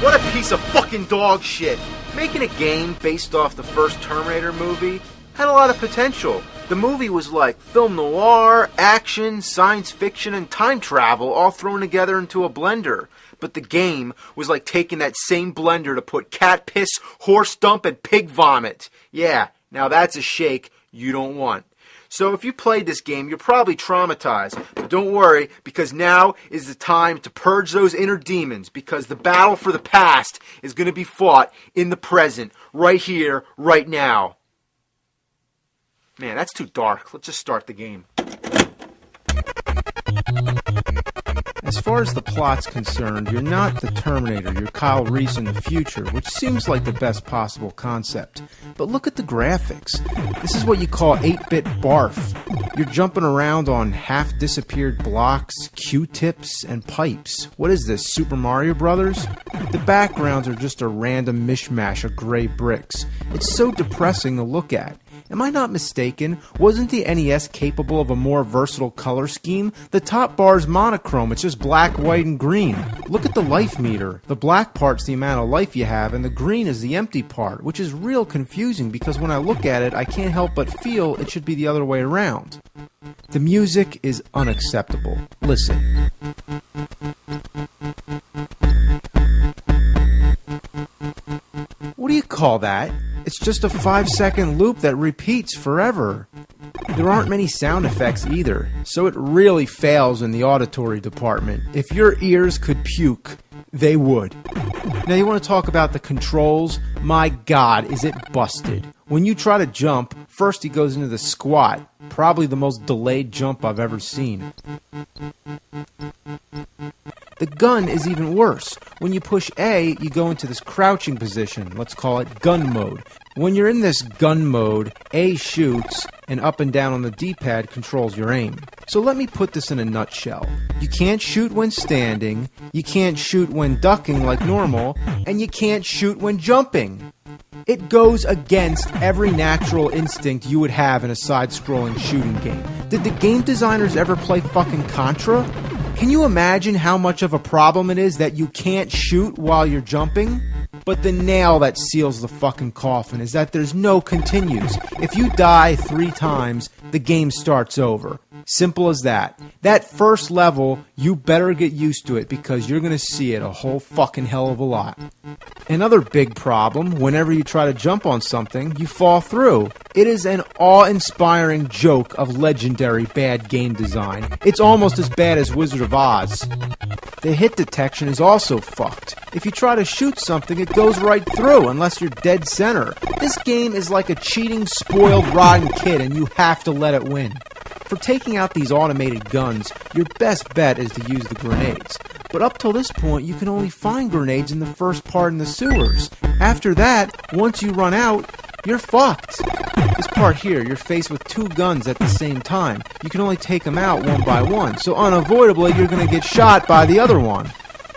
What a piece of fucking dog shit. Making a game based off the first Terminator movie had a lot of potential. The movie was like film noir, action, science fiction, and time travel all thrown together into a blender. But the game was like taking that same blender to put cat piss, horse dump, and pig vomit. Yeah, now that's a shake you don't want. So if you played this game, you're probably traumatized. But don't worry, because now is the time to purge those inner demons, because the battle for the past is going to be fought in the present, right here, right now. Man, that's too dark. Let's just start the game. As far as the plot's concerned, you're not the Terminator, you're Kyle Reese in the future, which seems like the best possible concept. But look at the graphics. This is what you call 8-bit barf. You're jumping around on half-disappeared blocks, Q-tips, and pipes. What is this, Super Mario Brothers? The backgrounds are just a random mishmash of gray bricks. It's so depressing to look at. Am I not mistaken? Wasn't the NES capable of a more versatile color scheme? The top bar's monochrome, it's just black, white, and green. Look at the life meter. The black part's the amount of life you have, and the green is the empty part, which is real confusing because when I look at it, I can't help but feel it should be the other way around. The music is unacceptable. Listen. What do you call that? It's just a 5-second loop that repeats forever. There aren't many sound effects either, so it really fails in the auditory department. If your ears could puke, they would. Now you want to talk about the controls? My God, is it busted. When you try to jump, first he goes into the squat, probably the most delayed jump I've ever seen. The gun is even worse. When you push A, you go into this crouching position. Let's call it gun mode. When you're in this gun mode, A shoots, and up and down on the D-pad controls your aim. So let me put this in a nutshell. You can't shoot when standing, you can't shoot when ducking like normal, and you can't shoot when jumping. It goes against every natural instinct you would have in a side-scrolling shooting game. Did the game designers ever play fucking Contra? Can you imagine how much of a problem it is that you can't shoot while you're jumping? But the nail that seals the fucking coffin is that there's no continues. If you die 3 times, the game starts over. Simple as that. That first level, you better get used to it because you're gonna see it a whole fucking hell of a lot. Another big problem, whenever you try to jump on something, you fall through. It is an awe-inspiring joke of legendary bad game design. It's almost as bad as Wizard of Oz. The hit detection is also fucked. If you try to shoot something, it goes right through unless you're dead center. This game is like a cheating, spoiled, rotten kid and you have to let it win. For taking out these automated guns, your best bet is to use the grenades. But up till this point, you can only find grenades in the first part in the sewers. After that, once you run out, you're fucked. This part here, you're faced with 2 guns at the same time. You can only take them out one by one, so unavoidably you're going to get shot by the other one.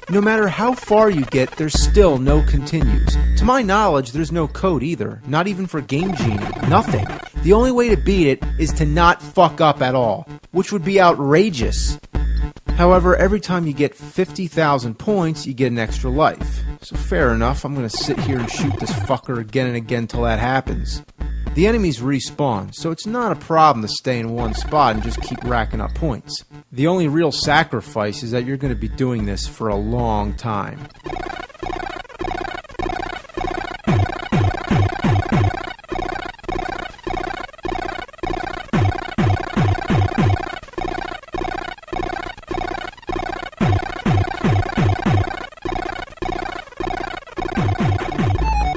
No matter how far you get, there's still no continues. To my knowledge, there's no code either, not even for Game Genie, nothing. The only way to beat it is to not fuck up at all, which would be outrageous. However, every time you get 50,000 points, you get an extra life. So fair enough, I'm going to sit here and shoot this fucker again and again till that happens. The enemies respawn, so it's not a problem to stay in one spot and just keep racking up points. The only real sacrifice is that you're going to be doing this for a long time.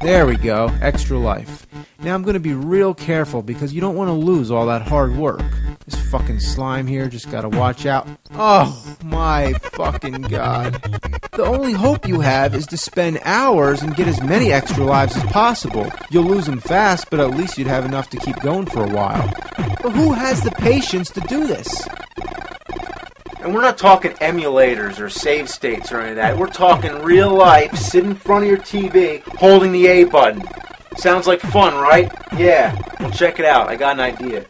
There we go, extra life. Now I'm gonna be real careful because you don't want to lose all that hard work. This fucking slime here, just gotta watch out. Oh my fucking god. The only hope you have is to spend hours and get as many extra lives as possible. You'll lose them fast, but at least you'd have enough to keep going for a while. But who has the patience to do this? And we're not talking emulators or save states or any of that. We're talking real life, sit in front of your TV, holding the A button. Sounds like fun, right? Yeah. Well, check it out. I got an idea.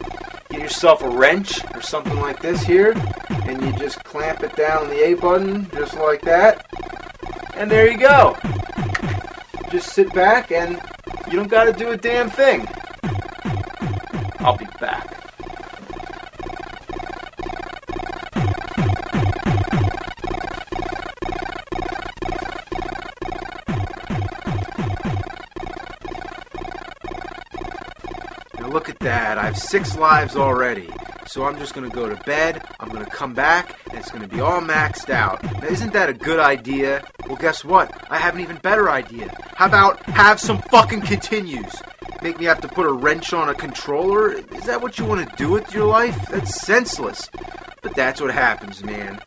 Get yourself a wrench or something like this here, and you just clamp it down on the A button, just like that. And there you go. Just sit back, and you don't got to do a damn thing. I'll be back. Look at that, I have 6 lives already. So I'm just going to go to bed, I'm going to come back, and it's going to be all maxed out. Now, isn't that a good idea? Well, guess what? I have an even better idea. How about have some fucking continues? Make me have to put a wrench on a controller? Is that what you want to do with your life? That's senseless. But that's what happens, man.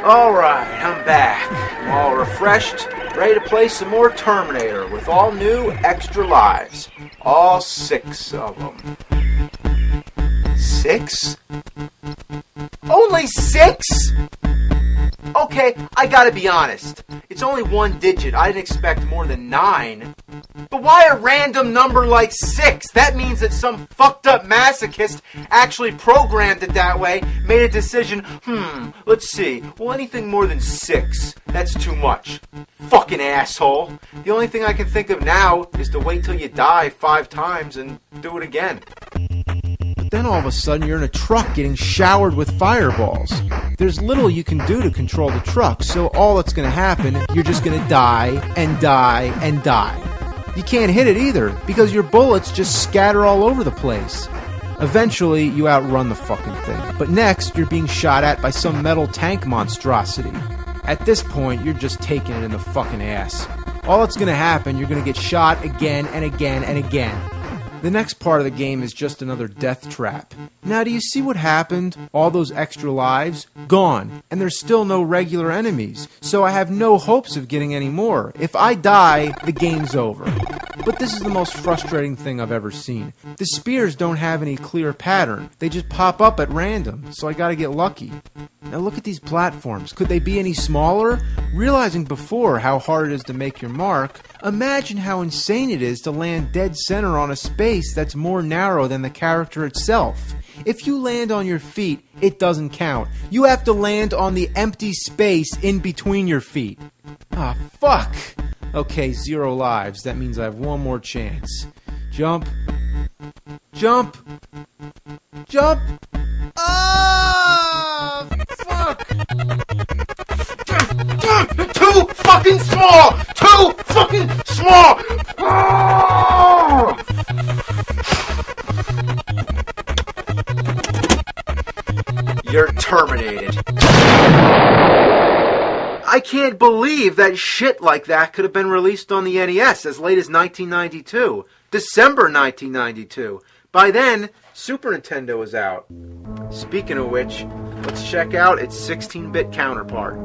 Alright, I'm back. I'm all refreshed, ready to play some more Terminator with all new extra lives. All 6 of them. 6? Only 6? Okay, I gotta be honest. It's only 1 digit. I didn't expect more than 9. But why a random number like 6? That means that some fucked up masochist actually programmed it that way, made a decision, let's see, well, anything more than 6, that's too much. Fucking asshole. The only thing I can think of now is to wait till you die 5 times and do it again. But then all of a sudden you're in a truck getting showered with fireballs. There's little you can do to control the truck, so all that's going to happen, you're just going to die and die and die. You can't hit it either, because your bullets just scatter all over the place. Eventually, you outrun the fucking thing. But next, you're being shot at by some metal tank monstrosity. At this point, you're just taking it in the fucking ass. All that's going to happen, you're going to get shot again and again and again. The next part of the game is just another death trap. Now, do you see what happened? All those extra lives? Gone. And there's still no regular enemies. So I have no hopes of getting any more. If I die, the game's over. But this is the most frustrating thing I've ever seen. The spears don't have any clear pattern. They just pop up at random, so I gotta get lucky. Now look at these platforms. Could they be any smaller? Realizing before how hard it is to make your mark, imagine how insane it is to land dead center on a space that's more narrow than the character itself. If you land on your feet, it doesn't count. You have to land on the empty space in between your feet. Ah, fuck! Okay, 0 lives. That means I have 1 more chance. Jump. Jump! Jump! Ah! Fuck! Too fucking small! Too fucking small! Ah! You're terminated. I can't believe that shit like that could have been released on the NES as late as 1992. December 1992. By then, Super Nintendo was out. Speaking of which, let's check out its 16-bit counterpart.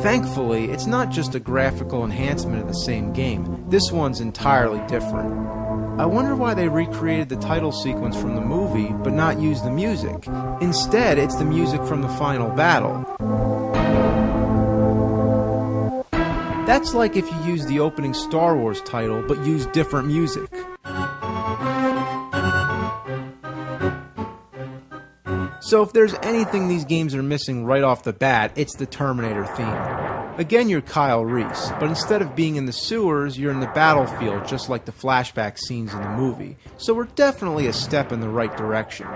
Thankfully, it's not just a graphical enhancement of the same game. This one's entirely different. I wonder why they recreated the title sequence from the movie, but not used the music. Instead, it's the music from the final battle. That's like if you used the opening Star Wars title, but used different music. So if there's anything these games are missing right off the bat, it's the Terminator theme. Again, you're Kyle Reese, but instead of being in the sewers, you're in the battlefield, just like the flashback scenes in the movie. So we're definitely a step in the right direction.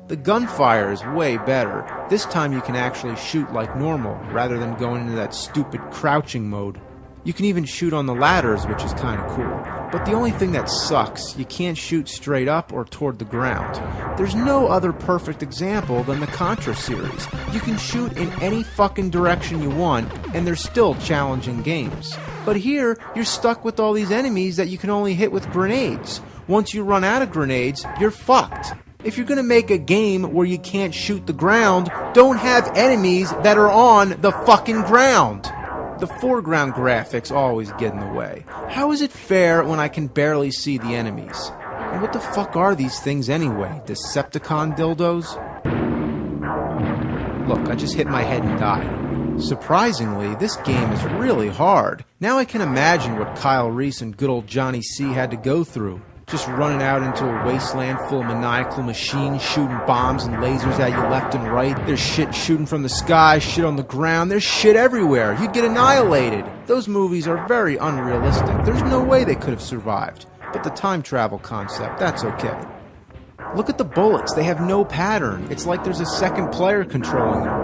The gunfire is way better. This time you can actually shoot like normal, rather than going into that stupid crouching mode. You can even shoot on the ladders, which is kind of cool. But the only thing that sucks, you can't shoot straight up or toward the ground. There's no other perfect example than the Contra series. You can shoot in any fucking direction you want, and they're still challenging games. But here, you're stuck with all these enemies that you can only hit with grenades. Once you run out of grenades, you're fucked. If you're gonna make a game where you can't shoot the ground, don't have enemies that are on the fucking ground. The foreground graphics always get in the way. How is it fair when I can barely see the enemies? And what the fuck are these things anyway? Decepticon dildos? Look, I just hit my head and died. Surprisingly, this game is really hard. Now I can imagine what Kyle Reese and good old Johnny C had to go through. Just running out into a wasteland full of maniacal machines shooting bombs and lasers at you left and right. There's shit shooting from the sky, shit on the ground, there's shit everywhere. You'd get annihilated. Those movies are very unrealistic. There's no way they could have survived. But the time travel concept, that's okay. Look at the bullets, they have no pattern. It's like there's a second player controlling them.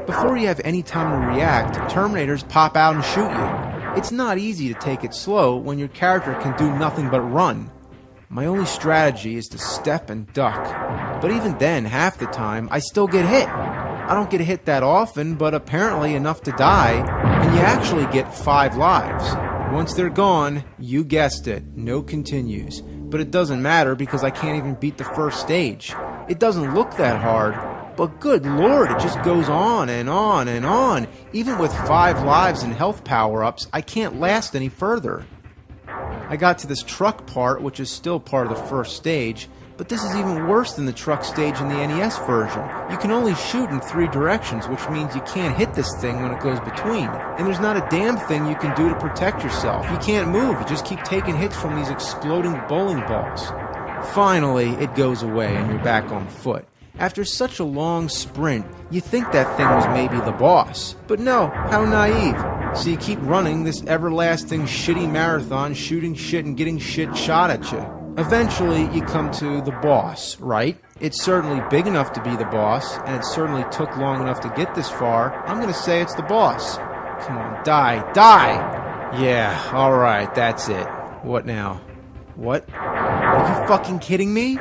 Before you have any time to react, Terminators pop out and shoot you. It's not easy to take it slow when your character can do nothing but run. My only strategy is to step and duck. But even then, half the time, I still get hit. I don't get hit that often, but apparently enough to die, and you actually get 5 lives. Once they're gone, you guessed it, no continues. But it doesn't matter because I can't even beat the first stage. It doesn't look that hard, but good lord, it just goes on and on and on. Even with 5 lives and health power-ups, I can't last any further. I got to this truck part, which is still part of the first stage, but this is even worse than the truck stage in the NES version. You can only shoot in 3 directions, which means you can't hit this thing when it goes between. And there's not a damn thing you can do to protect yourself. You can't move, you just keep taking hits from these exploding bowling balls. Finally, it goes away and you're back on foot. After such a long sprint, you think that thing was maybe the boss. But no, how naive. So you keep running this everlasting shitty marathon, shooting shit and getting shit shot at you. Eventually, you come to the boss, right? It's certainly big enough to be the boss, and it certainly took long enough to get this far. I'm gonna say it's the boss. Come on, die, die! Yeah, alright, that's it. What now? What? Are you fucking kidding me?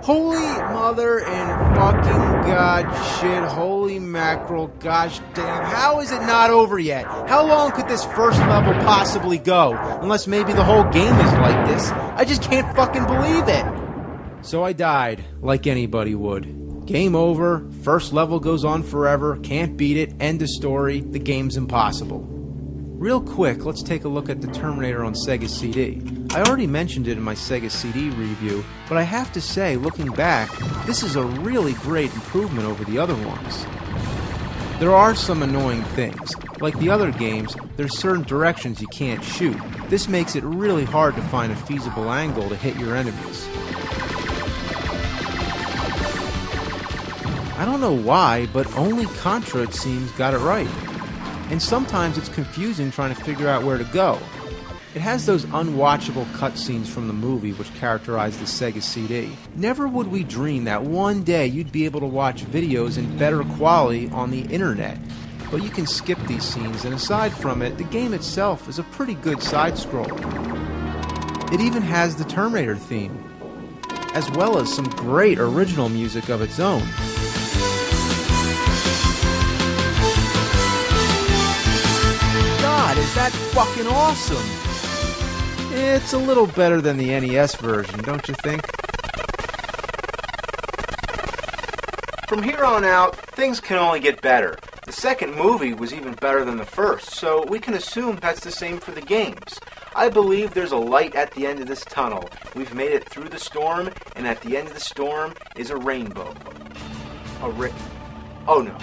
Holy mother and fucking god shit, holy mackerel, gosh damn, how is it not over yet? How long could this first level possibly go? Unless maybe the whole game is like this. I just can't fucking believe it! So I died, like anybody would. Game over, first level goes on forever, can't beat it, end of story, the game's impossible. Real quick, let's take a look at the Terminator on Sega CD. I already mentioned it in my Sega CD review, but I have to say, looking back, this is a really great improvement over the other ones. There are some annoying things. Like the other games, there's certain directions you can't shoot. This makes it really hard to find a feasible angle to hit your enemies. I don't know why, but only Contra, it seems, got it right. And sometimes it's confusing trying to figure out where to go. It has those unwatchable cutscenes from the movie which characterize the Sega CD. Never would we dream that one day you'd be able to watch videos in better quality on the internet. But you can skip these scenes, and aside from it, the game itself is a pretty good side-scroller. It even has the Terminator theme, as well as some great original music of its own. God, is that fucking awesome! It's a little better than the NES version, don't you think? From here on out, things can only get better. The second movie was even better than the first, so we can assume that's the same for the games. I believe there's a light at the end of this tunnel. We've made it through the storm, and at the end of the storm is a rainbow. Oh no.